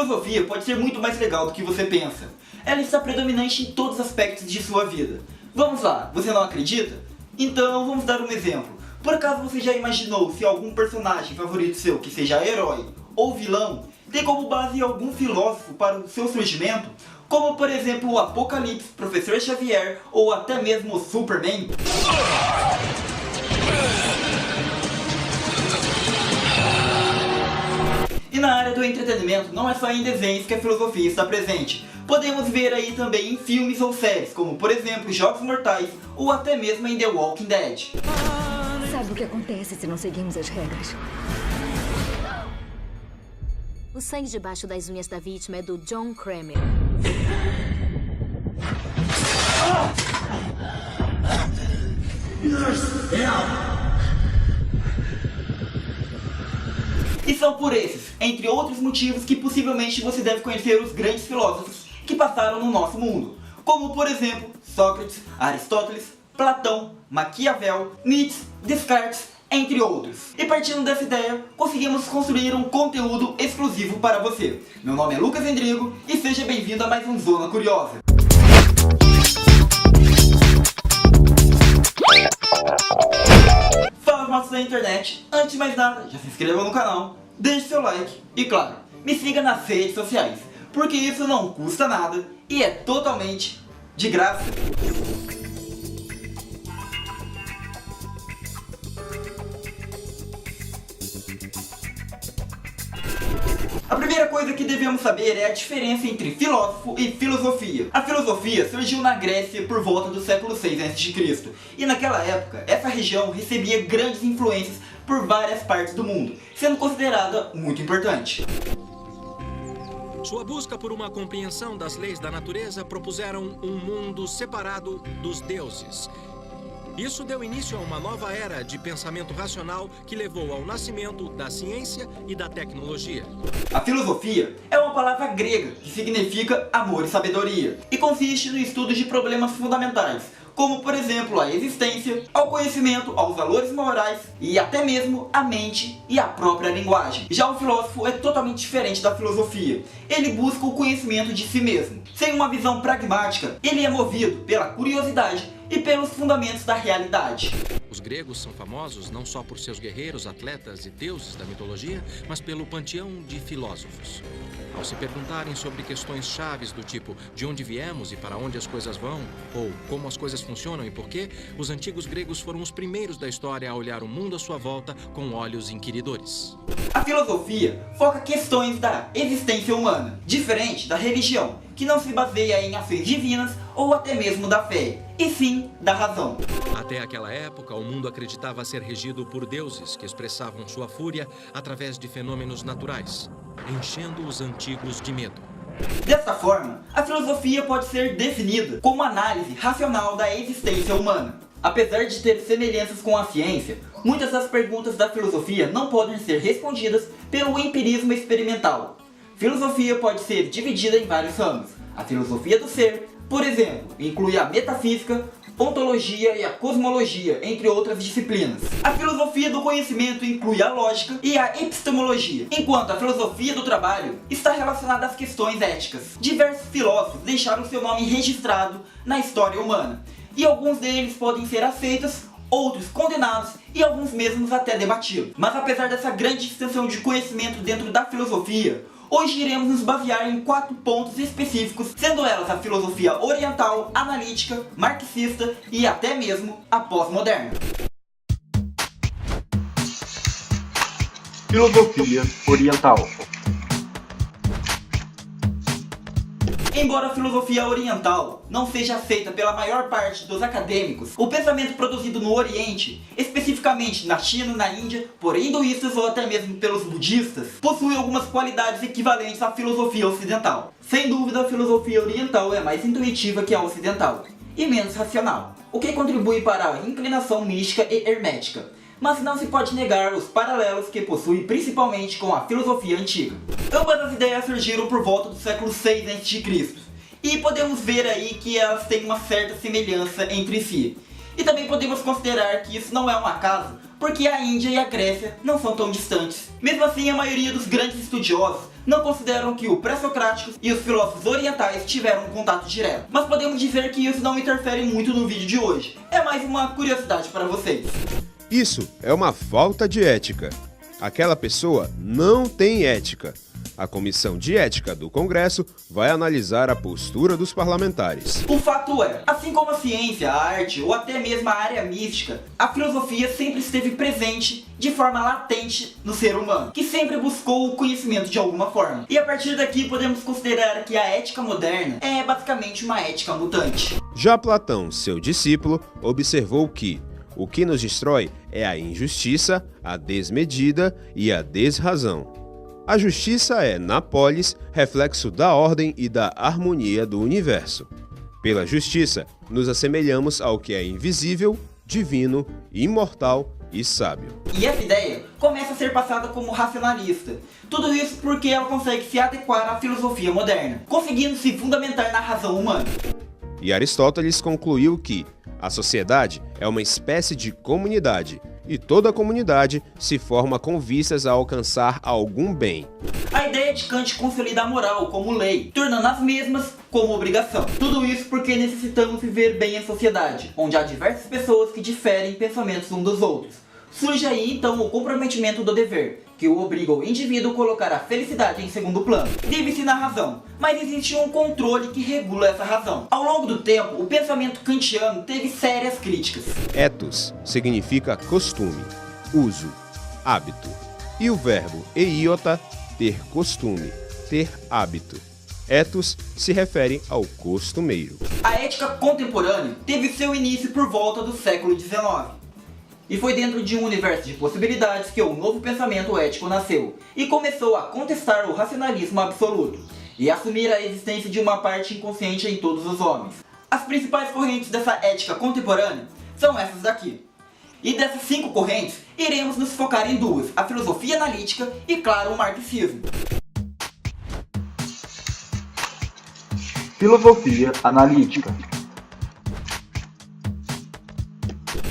filosofia pode ser muito mais legal do que você pensa. Ela está predominante em todos os aspectos de sua vida. Vamos lá, você não acredita? Então vamos dar um exemplo. Por acaso você já imaginou se algum personagem favorito seu, que seja herói ou vilão, tem como base algum filósofo para o seu surgimento? Como por exemplo o Apocalipse, Professor Xavier ou até mesmo o Superman? E na área do entretenimento não é só em desenhos que a filosofia está presente. Podemos ver aí também em filmes ou séries, como por exemplo Jogos Mortais ou até mesmo em The Walking Dead. Sabe o que acontece se não seguimos as regras? O sangue debaixo das unhas da vítima é do John Kramer. E são por esses, entre outros motivos, que possivelmente você deve conhecer os grandes filósofos que passaram no nosso mundo, como por exemplo Sócrates, Aristóteles, Platão, Maquiavel, Nietzsche, Descartes, entre outros. E partindo dessa ideia, conseguimos construir um conteúdo exclusivo para você. Meu nome é Lucas Endrigo e seja bem-vindo a mais um Zona Curiosa. Fala, moços da internet, antes de mais nada, já se inscreva no canal, deixe seu like e claro, me siga nas redes sociais, porque isso não custa nada e é totalmente de graça. A primeira coisa que devemos saber é a diferença entre filósofo e filosofia. A filosofia surgiu na Grécia por volta do século 6 a.C. E naquela época, essa região recebia grandes influências por várias partes do mundo, sendo considerada muito importante. Sua busca por uma compreensão das leis da natureza propuseram um mundo separado dos deuses. Isso deu início a uma nova era de pensamento racional que levou ao nascimento da ciência e da tecnologia. A filosofia é uma palavra grega que significa amor e sabedoria e consiste no estudo de problemas fundamentais, como por exemplo a existência, ao conhecimento, aos valores morais e até mesmo a mente e a própria linguagem. Já o filósofo é totalmente diferente da filosofia. Ele busca o conhecimento de si mesmo. Sem uma visão pragmática, ele é movido pela curiosidade e pelos fundamentos da realidade. Os gregos são famosos não só por seus guerreiros, atletas e deuses da mitologia, mas pelo panteão de filósofos. Ao se perguntarem sobre questões chaves do tipo de onde viemos e para onde as coisas vão, ou como as coisas funcionam e por quê, os antigos gregos foram os primeiros da história a olhar o mundo à sua volta com olhos inquiridores. A filosofia foca questões da existência humana, diferente da religião, que não se baseia em ações divinas ou até mesmo da fé, e sim da razão. Até aquela época, o mundo acreditava ser regido por deuses que expressavam sua fúria através de fenômenos naturais, enchendo os antigos de medo. Desta forma, a filosofia pode ser definida como análise racional da existência humana. Apesar de ter semelhanças com a ciência, muitas das perguntas da filosofia não podem ser respondidas pelo empirismo experimental. Filosofia pode ser dividida em vários ramos. A filosofia do ser, por exemplo, inclui a metafísica, ontologia e a cosmologia, entre outras disciplinas. A filosofia do conhecimento inclui a lógica e a epistemologia, enquanto a filosofia do trabalho está relacionada às questões éticas. Diversos filósofos deixaram seu nome registrado na história humana, e alguns deles podem ser aceitos, outros condenados e alguns mesmos até debatidos. Mas apesar dessa grande extensão de conhecimento dentro da filosofia, hoje iremos nos basear em 4 pontos específicos, sendo elas a filosofia oriental, analítica, marxista e até mesmo a pós-moderna. Filosofia oriental. Embora a filosofia oriental não seja aceita pela maior parte dos acadêmicos, o pensamento produzido no Oriente, especificamente na China, na Índia, por hinduístas ou até mesmo pelos budistas, possui algumas qualidades equivalentes à filosofia ocidental. Sem dúvida, a filosofia oriental é mais intuitiva que a ocidental, e menos racional, o que contribui para a inclinação mística e hermética. Mas não se pode negar os paralelos que possui principalmente com a filosofia antiga. Ambas as ideias surgiram por volta do século 6 a.C. E podemos ver aí que elas têm uma certa semelhança entre si. E também podemos considerar que isso não é um acaso, porque a Índia e a Grécia não são tão distantes. Mesmo assim, a maioria dos grandes estudiosos não consideram que os pré-socráticos e os filósofos orientais tiveram um contato direto. Mas podemos dizer que isso não interfere muito no vídeo de hoje. É mais uma curiosidade para vocês. Isso é uma falta de ética. Aquela pessoa não tem ética. A Comissão de Ética do Congresso vai analisar a postura dos parlamentares. O fato é, assim como a ciência, a arte ou até mesmo a área mística, a filosofia sempre esteve presente de forma latente no ser humano, que sempre buscou o conhecimento de alguma forma. E a partir daqui podemos considerar que a ética moderna é basicamente uma ética mutante. Já Platão, seu discípulo, observou que o que nos destrói é a injustiça, a desmedida e a desrazão. A justiça é, na polis, reflexo da ordem e da harmonia do universo. Pela justiça, nos assemelhamos ao que é invisível, divino, imortal e sábio. E essa ideia começa a ser passada como racionalista. Tudo isso porque ela consegue se adequar à filosofia moderna, conseguindo se fundamentar na razão humana. E Aristóteles concluiu que a sociedade é uma espécie de comunidade, e toda comunidade se forma com vistas a alcançar algum bem. A ideia de Kant consolida a moral como lei, tornando as mesmas como obrigação. Tudo isso porque necessitamos viver bem em sociedade, onde há diversas pessoas que diferem em pensamentos uns dos outros. Surge aí então o comprometimento do dever, que o obriga o indivíduo a colocar a felicidade em segundo plano. Vive-se na razão, mas existe um controle que regula essa razão. Ao longo do tempo, o pensamento kantiano teve sérias críticas. Ethos significa costume, uso, hábito. E o verbo eiota, ter costume, ter hábito. Ethos se refere ao costumeiro. A ética contemporânea teve seu início por volta do século XIX. E foi dentro de um universo de possibilidades que o novo pensamento ético nasceu e começou a contestar o racionalismo absoluto e assumir a existência de uma parte inconsciente em todos os homens. As principais correntes dessa ética contemporânea são essas daqui. E dessas 5 correntes, iremos nos focar em 2, a filosofia analítica e, claro, o marxismo. Filosofia analítica.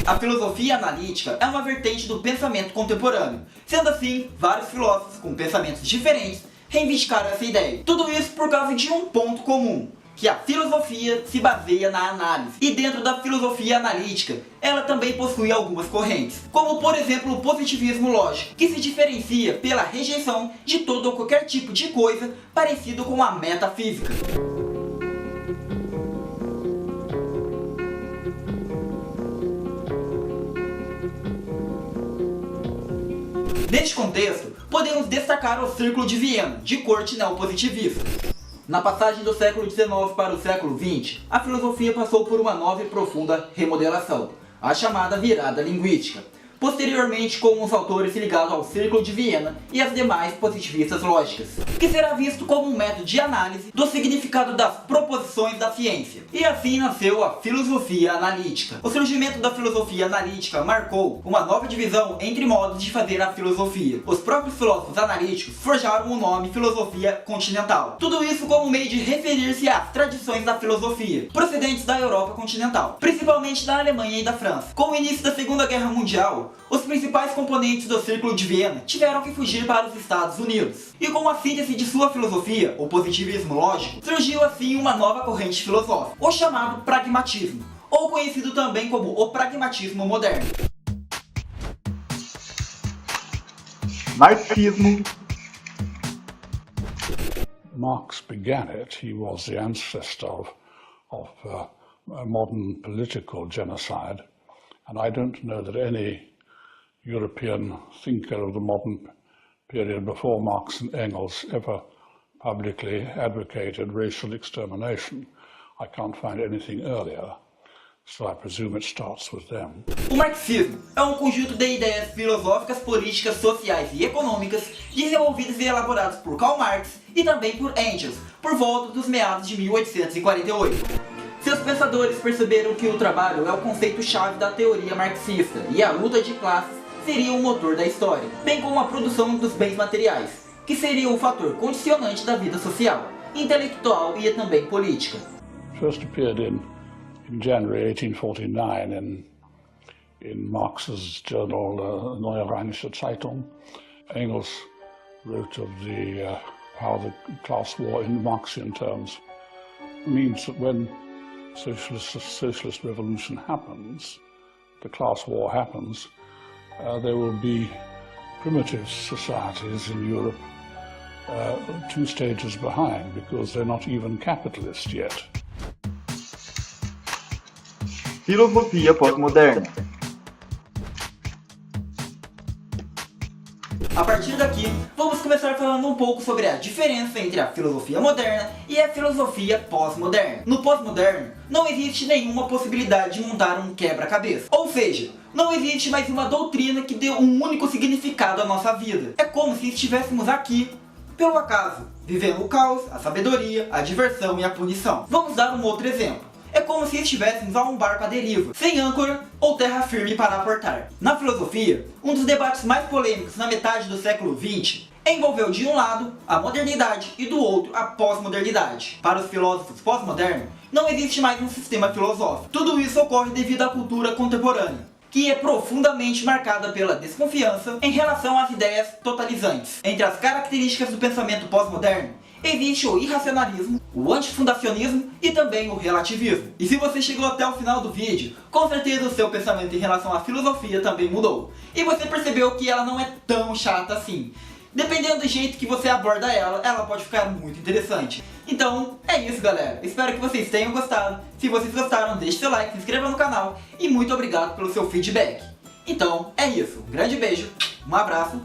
A filosofia analítica é uma vertente do pensamento contemporâneo. Sendo assim, vários filósofos com pensamentos diferentes reivindicaram essa ideia. Tudo isso por causa de um ponto comum, que a filosofia se baseia na análise. E dentro da filosofia analítica, ela também possui algumas correntes, como por exemplo o positivismo lógico, que se diferencia pela rejeição de todo ou qualquer tipo de coisa parecido com a metafísica. Neste contexto, podemos destacar o Círculo de Viena, de corte neopositivista. Na passagem do século XIX para o século XX, a filosofia passou por uma nova e profunda remodelação, a chamada virada linguística. Posteriormente, com os autores ligados ao Círculo de Viena e as demais positivistas lógicas, que será visto como um método de análise do significado das proposições da ciência. E assim nasceu a filosofia analítica. O surgimento da filosofia analítica marcou uma nova divisão entre modos de fazer a filosofia. Os próprios filósofos analíticos forjaram o nome filosofia continental. Tudo isso como meio de referir-se às tradições da filosofia, procedentes da Europa continental, principalmente da Alemanha e da França. Com o início da Segunda Guerra Mundial, os principais componentes do Círculo de Viena tiveram que fugir para os Estados Unidos. E com a síntese de sua filosofia, o positivismo lógico, surgiu assim uma nova corrente filosófica, o chamado pragmatismo, ou conhecido também como o pragmatismo moderno. Marxismo. Marx began it. He was the ancestor of modern political genocide. And I don't know that any European thinker of the modern period before Marx and Engels ever publicly advocated racial extermination. I can't find anything earlier, so I presume it starts with them. O marxismo é um conjunto de ideias filosóficas, políticas, sociais e econômicas desenvolvidas e elaboradas por Karl Marx e também por Engels, por volta dos meados de 1848. Seus pensadores perceberam que o trabalho é o conceito-chave da teoria marxista e a luta de classes seria o motor da história, bem como a produção dos bens materiais, que seria o fator condicionante da vida social, intelectual e também política. First appeared in January 1849 in Marx's journal Neue Rheinische Zeitung. Engels wrote of how the class war in Marxian terms means that when socialist revolution happens, the class war happens, there will be primitive societies in Europe 2 stages behind, because they're not even capitalist yet. Filosofia pós-moderna. A partir daqui, vamos começar falando um pouco sobre a diferença entre a filosofia moderna e a filosofia pós-moderna. No pós-moderno, não existe nenhuma possibilidade de montar um quebra-cabeça. Ou seja, não existe mais uma doutrina que dê um único significado à nossa vida. É como se estivéssemos aqui, pelo acaso, vivendo o caos, a sabedoria, a diversão e a punição. Vamos dar um outro exemplo. É como se estivéssemos a um barco à deriva, sem âncora ou terra firme para aportar. Na filosofia, um dos debates mais polêmicos na metade do século XX envolveu de um lado a modernidade e do outro a pós-modernidade. Para os filósofos pós-modernos, não existe mais um sistema filosófico. Tudo isso ocorre devido à cultura contemporânea, que é profundamente marcada pela desconfiança em relação às ideias totalizantes. Entre as características do pensamento pós-moderno, existe o irracionalismo, o antifundacionismo e também o relativismo. E se você chegou até o final do vídeo, com certeza o seu pensamento em relação à filosofia também mudou. E você percebeu que ela não é tão chata assim. Dependendo do jeito que você aborda ela pode ficar muito interessante. Então, é isso galera. Espero que vocês tenham gostado. Se vocês gostaram, deixe seu like, se inscreva no canal e muito obrigado pelo seu feedback. Então, é isso. Um grande beijo, um abraço.